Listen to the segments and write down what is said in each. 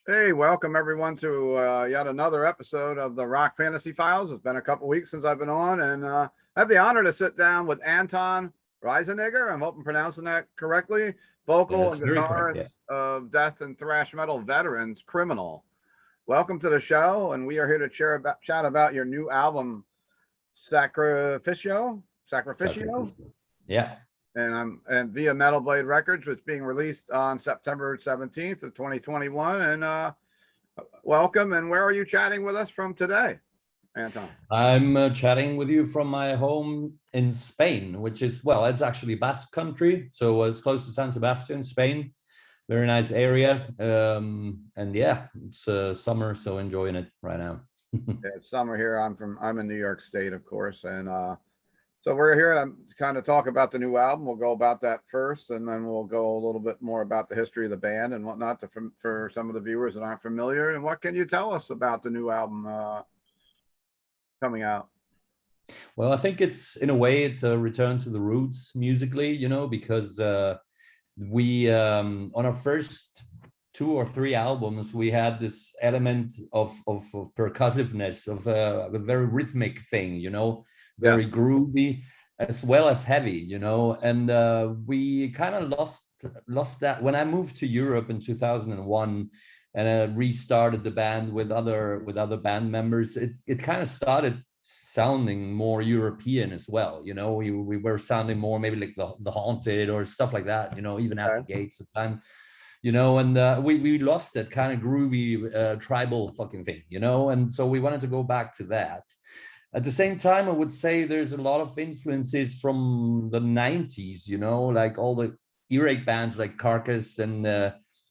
Hey, welcome everyone to yet another episode of the Rock Fantasy Files. It's been a couple weeks since I've been on, and I have the honor to sit down with Anton Reisenegger. I hope I'm pronouncing that correctly. Vocal That's and very correct, guitarist of death and thrash metal veterans, Criminal. Welcome to the show, and we are here to chat about your new album, Sacrificio. Yeah. And via Metal Blade Records, which is being released on September 17th of 2021. And welcome. And where are you chatting with us from today, Anton? I'm chatting with you from my home in Spain, which is, well, it's actually Basque country. So it's close to San Sebastian, Spain. Very nice area. And yeah, it's summer, so enjoying it right now. Yeah, it's summer here. I'm in New York State, of course. And so we're here to kind of talk about the new album. We'll go about that first, and then we'll go a little bit more about the history of the band and whatnot for some of the viewers that aren't familiar. And what can you tell us about the new album coming out? Well, I think it's, in a way, it's a return to the roots musically, because we, on our first 2 or 3 albums, we had this element of percussiveness, of a very rhythmic thing, very groovy as well as heavy, and we kind of lost that when I moved to Europe in 2001 and I restarted the band with other band members. It kind of started sounding more European as well, we were sounding more maybe like the Haunted or stuff like that, even At the Gates at the time, and we lost that kind of groovy tribal fucking thing, and so we wanted to go back to that. At the same time, I would say there's a lot of influences from the 90s, like all the earache bands like Carcass and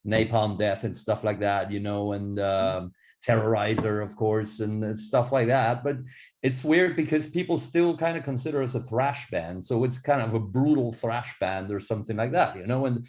Napalm Death and stuff like that, and Terrorizer, of course, and stuff like that. But it's weird because people still kind of consider us a thrash band. So it's kind of a brutal thrash band or something like that, and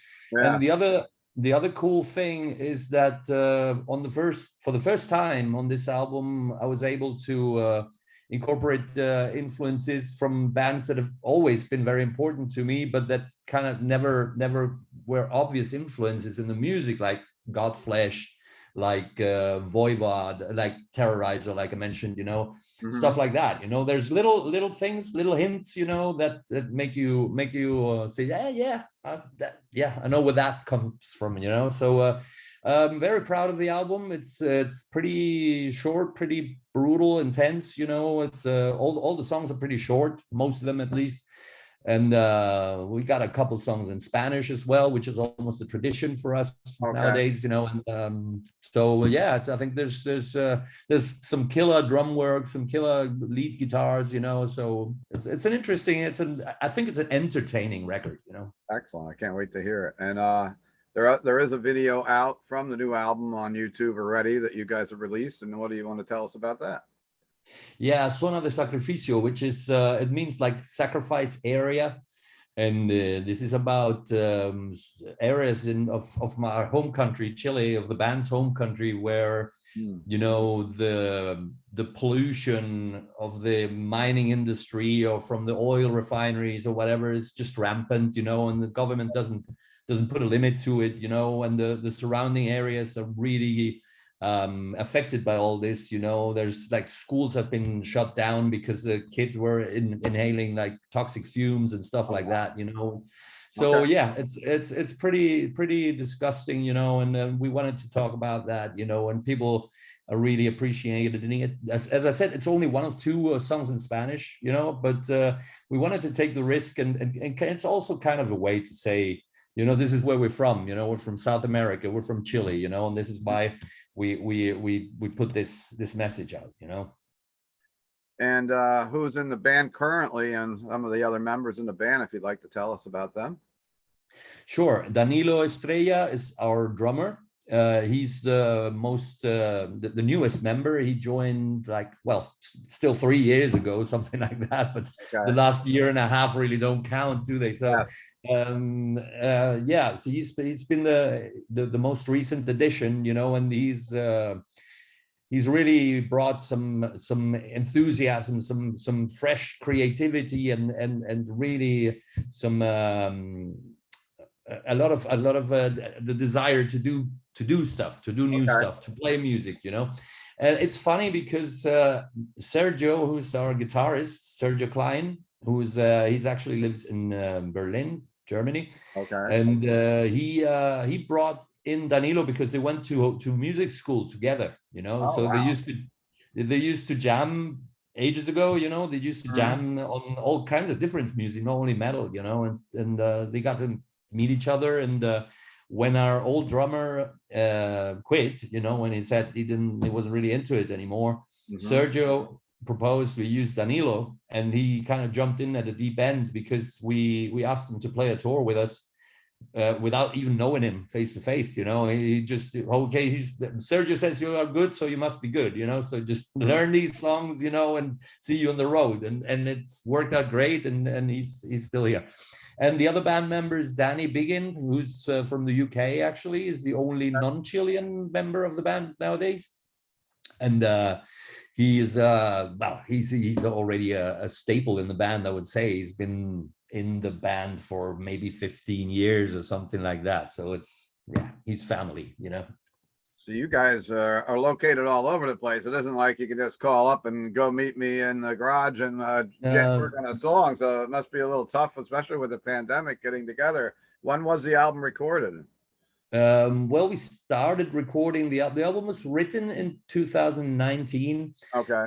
the other cool thing is that for the first time on this album, I was able to incorporate influences from bands that have always been very important to me, but that kind of never were obvious influences in the music, like Godflesh, like Voivod, like Terrorizer, like I mentioned, stuff like that. There's little things, little hints, that make you say, I know where that comes from, So I'm very proud of the album. It's pretty short, pretty brutal, intense. It's all the songs are pretty short, most of them at least. And we got a couple songs in Spanish as well, which is almost a tradition for us nowadays, And so yeah, I think there's some killer drum work, some killer lead guitars, So it's an interesting. I think it's an entertaining record, Excellent. I can't wait to hear it. And there is a video out from the new album on YouTube already that you guys have released. And what do you want to tell us about that? Yeah, Zona de Sacrificio, which is, it means like sacrifice area. And this is about areas of my home country, Chile, of the band's home country, where, the pollution of the mining industry or from the oil refineries or whatever is just rampant, and the government doesn't put a limit to it, and the surrounding areas are really affected by all this. There's like schools have been shut down because the kids were inhaling like toxic fumes and stuff like that, So yeah, it's pretty disgusting, and we wanted to talk about that, and people are really appreciating it. As I said, it's only 1 of 2 songs in Spanish, but we wanted to take the risk, and it's also kind of a way to say, this is where we're from, we're from South America, we're from Chile, and this is why we put this message out, And who's in the band currently, and some of the other members in the band, if you'd like to tell us about them? Sure. Danilo Estrella is our drummer. He's the newest member. He joined still 3 years ago, something like that, but the last year and a half really don't count, do they? So so he's been the most recent addition, and he's really brought some enthusiasm, some fresh creativity, and really some a lot of the desire to do do stuff, to do new stuff, to play music, you know. And it's funny because Sergio, who's our guitarist, Sergio Klein, who's he's actually lives in Berlin, Germany. And he brought in Danilo because they went to music school together, you know. So they used to jam ages ago, you know. They used to jam on all kinds of different music, not only metal, you know. And they got to meet each other. And when our old drummer quit, you know, when he said he wasn't really into it anymore, Sergio proposed we use Danilo, and he kind of jumped in at the deep end because we asked him to play a tour with us without even knowing him face to face, you know. He just, okay, Sergio says you are good, so you must be good, you know, so just learn these songs, you know, and see you on the road. And it worked out great, and he's still here. And the other band member is Danny Biggin, who's from the UK, actually, is the only non-Chilean member of the band nowadays. And he is, well, he's already a staple in the band, I would say. He's been in the band for maybe 15 years or something like that. So it's, yeah, he's family, you know. So you guys are located all over the place. It isn't like you can just call up and go meet me in the garage and work on a song. So it must be a little tough, especially with the pandemic, getting together. When was the album recorded? Well, we started recording the album was written in 2019.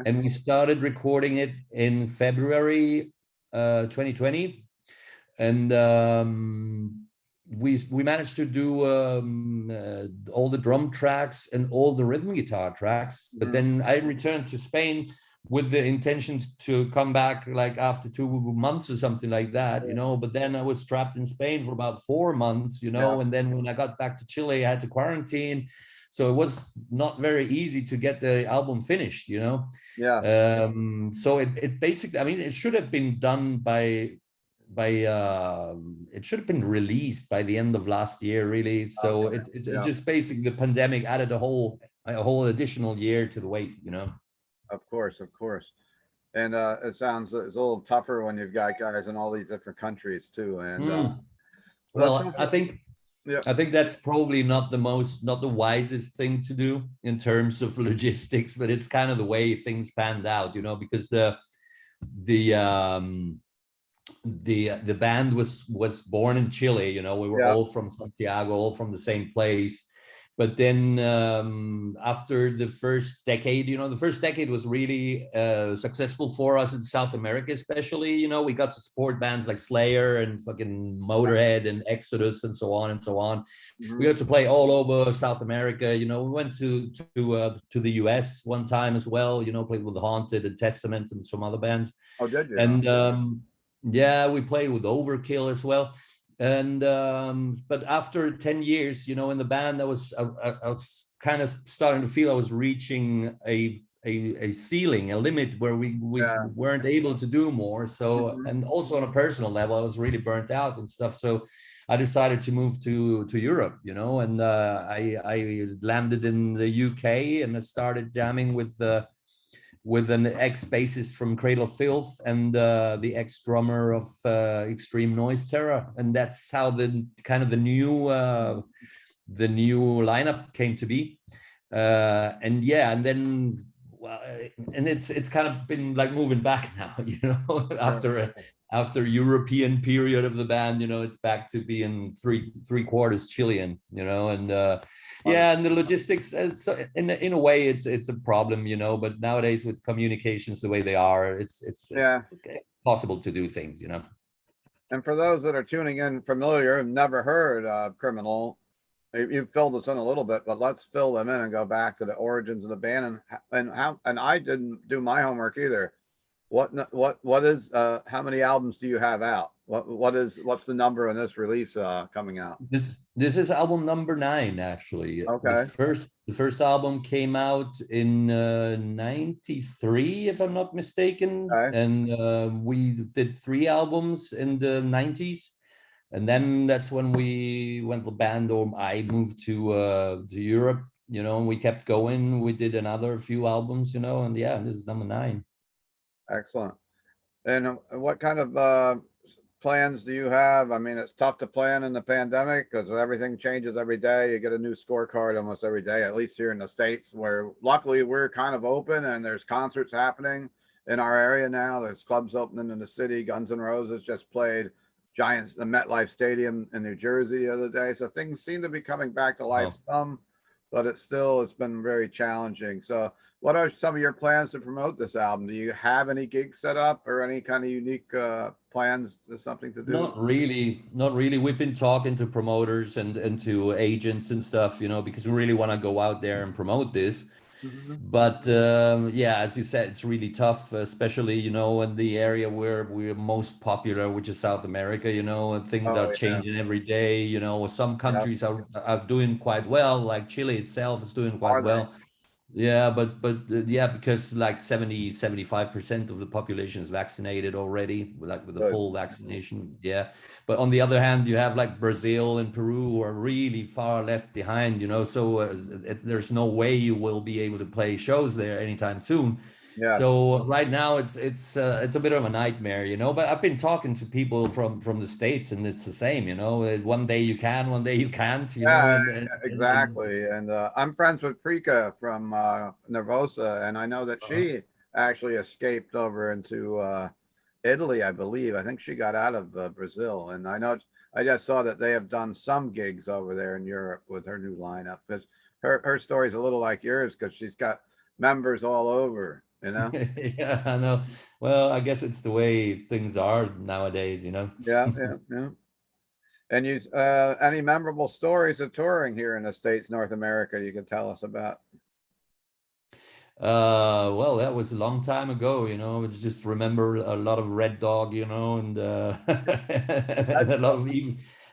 And we started recording it in February 2020. And we managed to do all the drum tracks and all the rhythm guitar tracks, but then I returned to Spain with the intention to come back like after 2 months or something like that, you know. But then I was trapped in Spain for about 4 months, you know. And then when I got back to Chile, I had to quarantine, so it was not very easy to get the album finished, you know. So it basically, I mean, it should have been done it should have been released by the end of last year, really. So it just basically, the pandemic added a whole additional year to the wait, you know. Of course. And it sounds, it's a little tougher when you've got guys in all these different countries too. And well, I think that's probably not the wisest thing to do in terms of logistics, but it's kind of the way things panned out, you know, because the band was born in Chile, you know. We were all from Santiago, all from the same place. But then after the first decade, you know, the first decade was really successsul for us in South America, especially, you know. We got to support bands like Slayer and fucking Motorhead and Exodus and so on and so on. We got to play all over South America, you know. We went to the US one time as well, you know, played with Haunted and Testament and some other bands. Oh, did you? And yeah, we played with Overkill as well. And but after 10 years, you know, in the band, I was kind of starting to feel I was reaching a ceiling, a limit where we weren't able to do more. So and also on a personal level, I was really burnt out and stuff. So I decided to move to Europe, you know. And I landed in the UK, and I started jamming with an ex-bassist from Cradle of Filth and the ex-drummer of Extreme Noise Terror, and that's how the new lineup came to be. And then, well, and it's kind of been like moving back now, you know, after European period of the band, you know, it's back to being three quarters Chilean, you know. And yeah, and the logistics, so in a way, it's a problem, you know. But nowadays, with communications the way they are, it's possible to do things, you know. And for those that are tuning in familiar and never heard Criminal, you filled us in a little bit, but let's fill them in and go back to the origins of the band and how. And I didn't do my homework either. What is how many albums do you have out? What's the number on this release coming out? This is album number 9, actually. The first album came out in 93, if I'm not mistaken. And we did 3 albums in the 90s. And then that's when we went the band, or I moved to Europe, you know, and we kept going. We did another few albums, you know, and yeah, this is number 9. Excellent. And what kind of plans do you have? I mean, it's tough to plan in the pandemic because everything changes every day. You get a new scorecard almost every day, at least here in the States, where luckily we're kind of open and there's concerts happening in our area now. There's clubs opening in the city. Guns N' Roses just played Giants, the MetLife Stadium in New Jersey the other day. So things seem to be coming back to life some, but it's been very challenging. So what are some of your plans to promote this album? Do you have any gigs set up or any kind of unique plans or something to do? Not really, not really. We've been talking to promoters and to agents and stuff, because we really want to go out there and promote this. But yeah, as you said, it's really tough, especially, in the area where we're most popular, which is South America, and things are changing every day. Some countries are doing quite well, like Chile itself is doing quite well. Yeah, but yeah, because like 75% of the population is vaccinated already, like with the full vaccination. Yeah. But on the other hand, you have like Brazil and Peru who are really far left behind, so there's no way you will be able to play shows there anytime soon. Yeah. So right now it's a bit of a nightmare, but I've been talking to people from the States and it's the same, one day you can, one day you can't, exactly. And I'm friends with Prika from Nervosa, and I know that she actually escaped over into Italy, I believe. I think she got out of Brazil, and I just saw that they have done some gigs over there in Europe with her new lineup, because her story's a little like yours, because she's got members all over. Yeah, I know. Well, I guess it's the way things are nowadays, Yeah. And you any memorable stories of touring here in the States, North America, you can tell us about? Well, that was a long time ago, I just remember a lot of Red Dog, and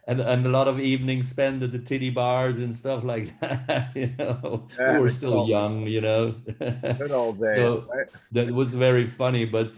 and a lot of evenings spent at the titty bars and stuff like that, we were still young, Good old days. So right? that was very funny, but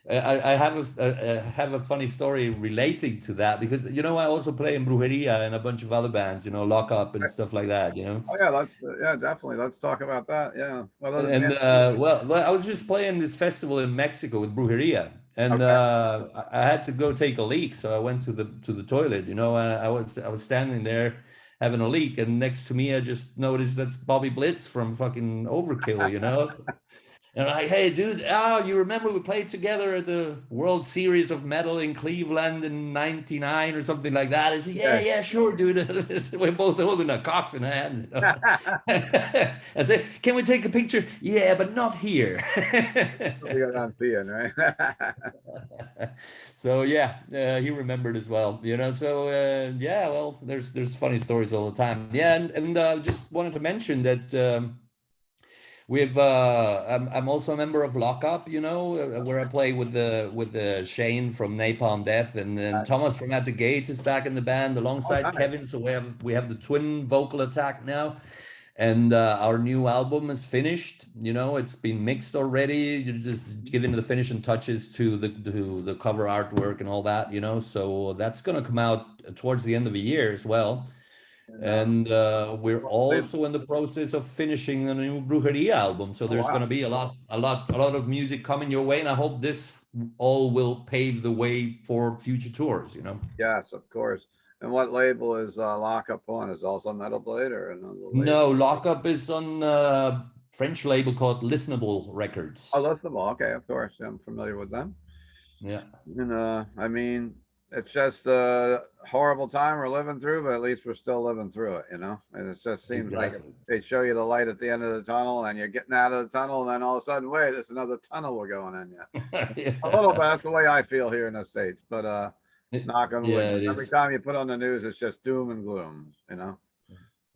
I have a funny story relating to that, because I also play in Brujeria and a bunch of other bands, Lock Up and stuff like that, Oh yeah, definitely. Let's talk about that. Yeah. Well, I was just playing this festival in Mexico with Brujeria, and I had to go take a leak, so I went to the toilet. I was standing there having a leak, and next to me I just noticed that's Bobby Blitz from fucking Overkill. And I'm like, hey, dude, you remember we played together at the World Series of Metal in Cleveland in '99 or something like that? I said, yeah, sure, dude. We're both holding our cocks in our hands. I said, can we take a picture? Yeah, but not here. We got on being, right? So yeah, he remembered as well. So yeah, well, there's funny stories all the time. Yeah, and just wanted to mention that. I'm also a member of Lock Up, where I play with the Shane from Napalm Death, and then Thomas from At the Gates is back in the band alongside Kevin. So we have the twin vocal attack now, and our new album is finished. It's been mixed already. You're just giving the finishing touches to the cover artwork and all that. So that's gonna come out towards the end of the year as well. And we're also in the process of finishing the new Brujeria album, so there's going to be a lot of music coming your way, and I hope this all will pave the way for future tours. Yes, of course. And what label is Lock Up on? Is also Metal Blade or another label? No, Lock Up is on a French label called Listenable Records. Oh, Listenable. Okay, of course. I'm familiar with them. Yeah. And I mean, it's just a horrible time we're living through, but at least we're still living through it, and it just seems like they show you the light at the end of the tunnel, and you're getting out of the tunnel, and then all of a sudden, wait, there's another tunnel we're going in yet. Yeah. A little bit. That's the way I feel here in the States, but knock on wood. Every time you put on the news, it's just doom and gloom,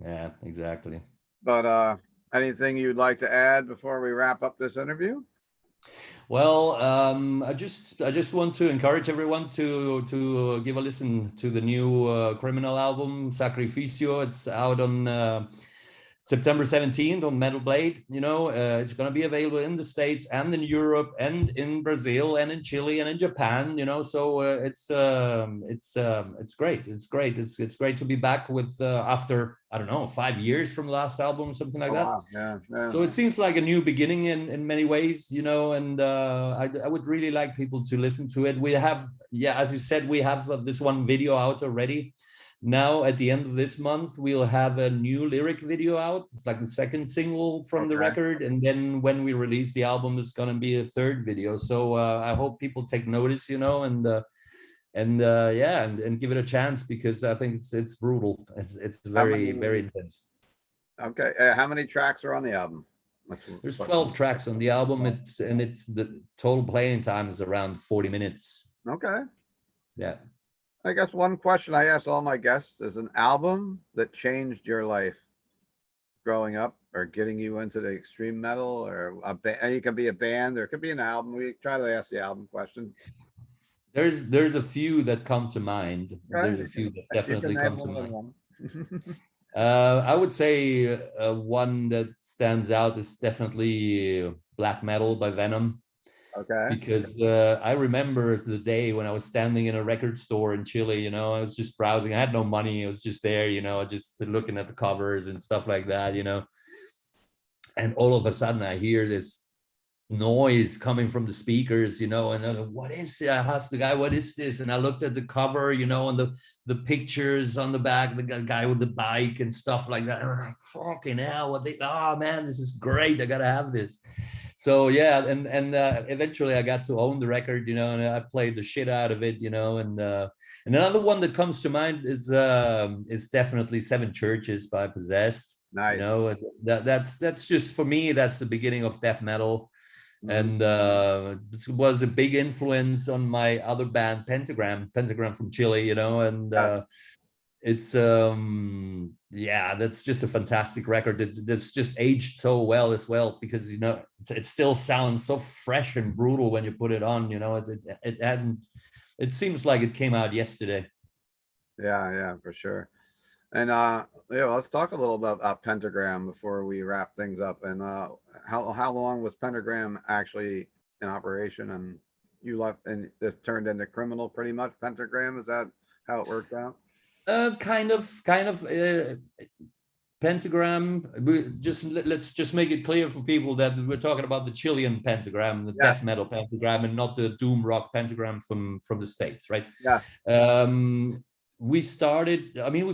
Yeah, exactly. But anything you'd like to add before we wrap up this interview? Well, I just want to encourage everyone to give a listen to the new Criminal album, Sacrificio. It's out on September 17th on Metal Blade. You know, it's going to be available in the States and in Europe and in Brazil and in Chile and in Japan. You know, so it's great. It's great. It's great to be back with after, I don't know, 5 years from the last album, something like that. Wow. Yeah, yeah. So it seems like a new beginning in many ways, you know, and I would really like people to listen to it. We have, yeah, as you said, we have this one video out already. Now, at the end of this month, we'll have a new lyric video out. It's like the second single from the record. And then when we release the album, it's going to be a third video. So I hope people take notice, you know, and give it a chance, because I think it's brutal. It's very intense. Okay. How many tracks are on the album? There's 12 tracks on the album. It's the total playing time is around 40 minutes. Okay. Yeah. I guess one question I ask all my guests is an album that changed your life growing up or getting you into the extreme metal, or a band. It can be a band or it could be an album. We try to ask the album question. There's a few that come to mind. Okay. There's a few that definitely come to mind. I would say one that stands out is definitely Black Metal by Venom. Okay. Because I remember the day when I was standing in a record store in Chile, you know, I was just browsing. I had no money. I was just there, you know, just looking at the covers and stuff like that, you know. And all of a sudden I hear this noise coming from the speakers, you know, and I'm like, what is it? I asked the guy, what is this? And I looked at the cover, you know, and the pictures on the back, the guy with the bike and stuff like that. And I'm like, fucking hell, oh man, this is great. I gotta have this. So yeah, and eventually I got to own the record, you know, and I played the shit out of it, you know. And another one that comes to mind is definitely Seven Churches by Possessed. Nice. You know, that's just, for me, that's the beginning of death metal. And this was a big influence on my other band, Pentagram from Chile, you know. And it's that's just a fantastic record that's just aged so well as well, because, you know, it still sounds so fresh and brutal when you put it on, you know. It seems like it came out yesterday. Yeah, for sure. And let's talk a little bit about Pentagram before we wrap things up. And how long was Pentagram actually in operation? And you left and it turned into Criminal, pretty much. Pentagram, is that how it worked out? Kind of. Pentagram. Let's just make it clear for people that we're talking about the Chilean Pentagram, the death metal Pentagram, and not the doom rock Pentagram from the States, right? Yeah. We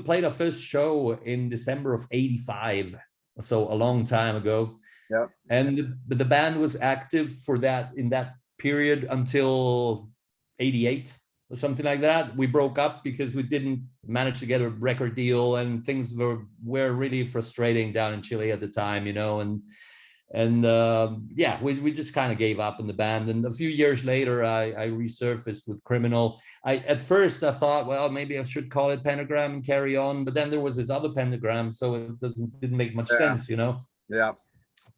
played our first show in December of '85, so a long time ago. Yeah. And the band was active in that period until '88 or something like that. We broke up because we didn't manage to get a record deal, and things were really frustrating down in Chile at the time, you know. We just kind of gave up in the band. And a few years later, I resurfaced with Criminal. At first I thought, well, maybe I should call it Pentagram and carry on, but then there was this other Pentagram, so it didn't make much sense, you know. Yeah.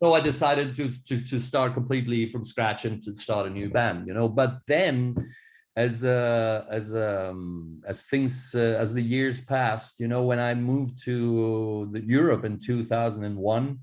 So I decided to start completely from scratch and to start a new band, you know. But then as the years passed, you know, when I moved to Europe in 2001,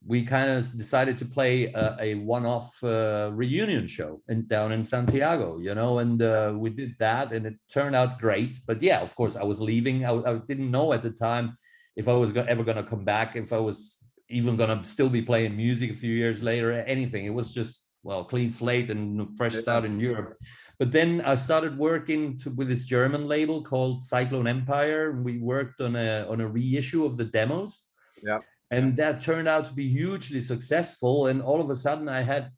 we kind of decided to play a one-off reunion show down in Santiago, you know, and we did that, and it turned out great. But yeah, of course, I was leaving. I didn't know at the time if I was ever going to come back, if I was even going to still be playing music a few years later, anything. It was just, well, clean slate and fresh start in Europe. But then I started working with this German label called Cyclone Empire, and we worked on a reissue of the demos. Yeah. And that turned out to be hugely successful. And all of a sudden I had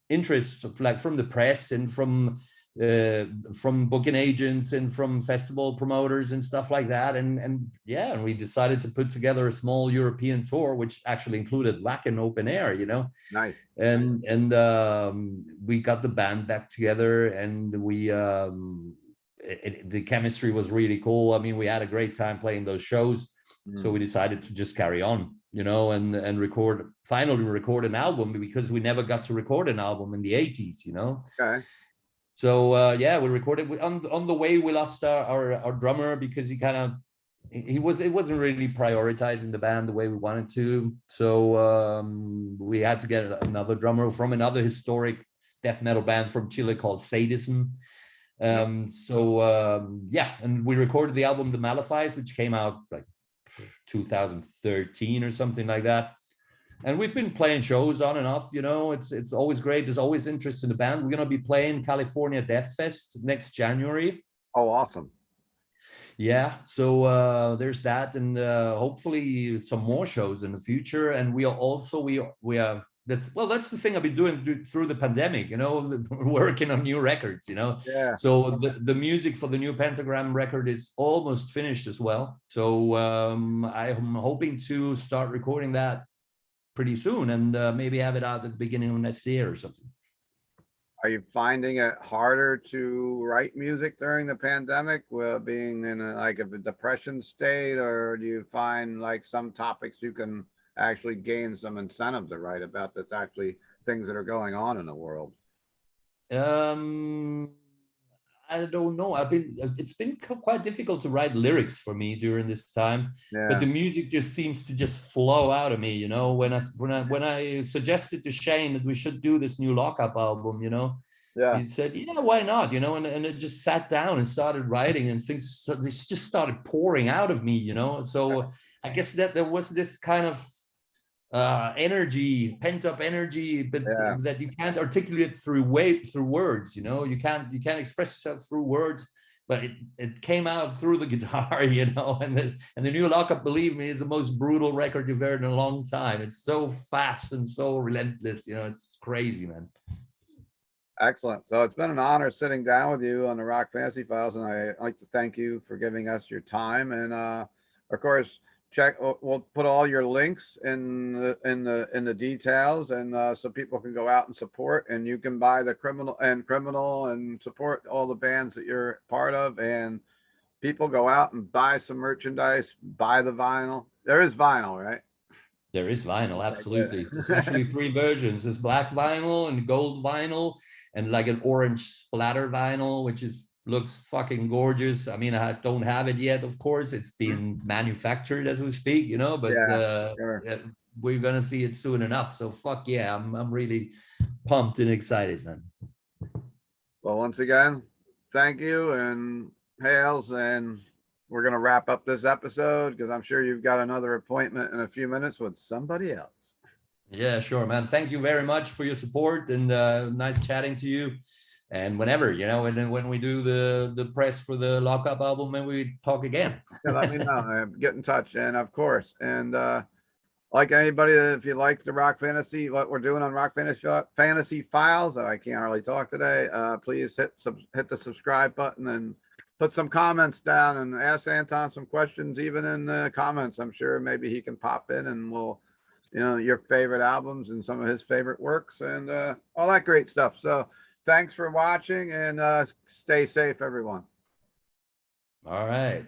interest from the press and from booking agents and from festival promoters and stuff like that. And we decided to put together a small European tour, which actually included Wacken open air, you know. Nice. And we got the band back together, and the chemistry was really cool. I mean, we had a great time playing those shows. So we decided to just carry on, you know, and finally record an album, because we never got to record an album in the 80s, you know. Okay. So we recorded on the way. We lost our drummer, because he kind of it wasn't really prioritizing the band the way we wanted to. So we had to get another drummer from another historic death metal band from Chile called Sadism. Yeah, and we recorded the album The Malefice, which came out like 2013 or something like that. And we've been playing shows on and off, you know. It's always great. There's always interest in the band. We're gonna be playing California Death Fest next January. Oh, awesome. Yeah, so there's that, and hopefully some more shows in the future. And we are also we are that's the thing I've been doing through the pandemic, you know, working on new records, you know. Yeah. So the music for the new Pentagram record is almost finished as well. So I'm hoping to start recording that pretty soon, and maybe have it out at the beginning of next year or something. Are you finding it harder to write music during the pandemic, being in a depression state, or do you find like some topics you can actually gain some incentive to write about that's actually things that are going on in the world? I don't know. It's been quite difficult to write lyrics for me during this time, Yeah. but the music just seems to just flow out of me, you know. When I suggested to Shane that we should do this new Lock Up album, you know, Yeah. he said, yeah, why not, you know, and it just sat down and started writing, and things just started pouring out of me, you know. So I guess that there was this kind of energy, pent-up energy, but that you can't articulate through words, you know. You can't express yourself through words, but it came out through the guitar, you know. And the new Lock Up, believe me, is the most brutal record you've heard in a long time. It's so fast and so relentless, you know. It's crazy, man. Excellent. So it's been an honor sitting down with you on the Rock Fantasy Files, and I'd like to thank you for giving us your time. And of course, we'll put all your links in the details, and so people can go out and support, and you can buy the criminal and support all the bands that you're part of. And people go out and buy some merchandise, buy the vinyl. There is vinyl, right? There is vinyl, absolutely. There's actually 3 versions. There's black vinyl and gold vinyl, and like an orange splatter vinyl, which looks fucking gorgeous. I mean, I don't have it yet, of course. It's being manufactured as we speak, you know, but we're gonna see it soon enough. So fuck yeah, I'm really pumped and excited, man. Well, once again, thank you and hails, and we're gonna wrap up this episode because I'm sure you've got another appointment in a few minutes with somebody else. Yeah, sure, man. Thank you very much for your support, and nice chatting to you. And whenever, you know, and then when we do the press for the Lock Up album, and we talk again. Yeah, let me know. Get in touch, and of course, and like anybody, if you like the Rock Fantasy, what we're doing on Rock Fantasy Files, I can't hardly talk today. Please hit the subscribe button and put some comments down, and ask Anton some questions, even in the comments. I'm sure maybe he can pop in, and we'll, you know, your favorite albums and some of his favorite works, and all that great stuff. So thanks for watching, and stay safe, everyone. All right.